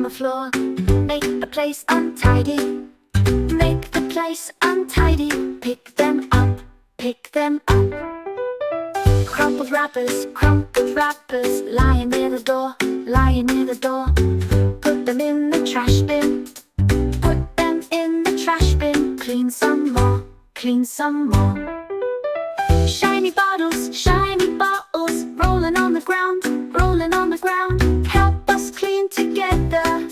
on the floor. Make the place untidy. Make the place untidy. Pick them up, pick them up. Crumpled wrappers, lying near the door, lying near the door. Put them in the trash bin, put them in the trash bin. Clean some more, clean some more. Shiny bottles, rolling on the ground, rolling on the ground. Help us clean together,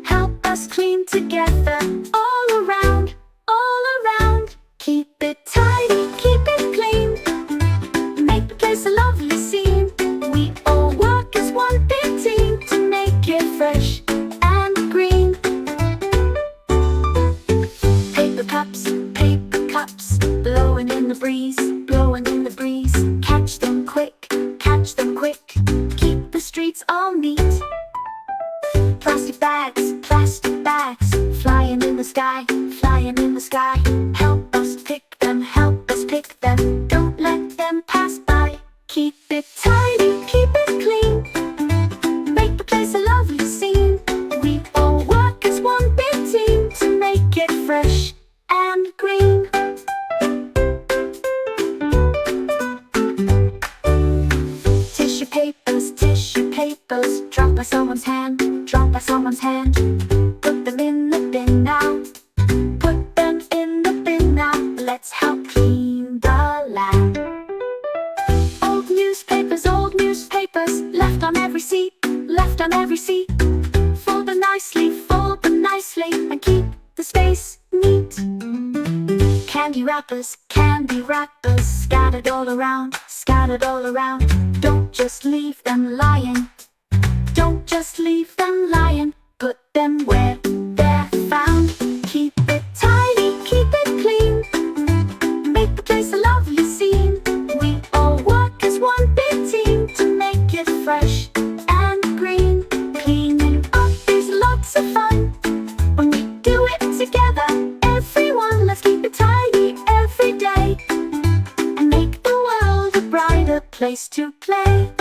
help us clean together. All around, all around. Keep it tidy, keep it clean. Make the place a lovely scene. We all work as one big team to make it fresh and green. Paper cups, blowing in the breeze, blowing in the breeze. Catch them quick, catch them quick. Keep the streets all neat. Plastic bags, flying in the sky, flying in the sky. Help us pick them, help us pick them. Don't let them pass by. Keep it tidy, keep it clean. Make the place a lovely scene. We all work as one big team to make it fresh and green. Tissue papers, dropped by someone's hand, dropped by someone's hand. Put them in the bin now, put them in the bin now. Let's help clean the land. Old newspapers, left on every seat, left on every seat. Fold them nicely, and keep the space neat. Candy wrappers, scattered all around, scattered all around. Don't just leave them lying, don't just leave them lying. Put them where they're found. Keep it tidy, keep it clean. Make the place a lovely scene. We all work as one big team to make it fresh and green. Cleaning up is lots of fun when we do it together. Everyone, let's keep it tidy every day and make the world a brighter place to play.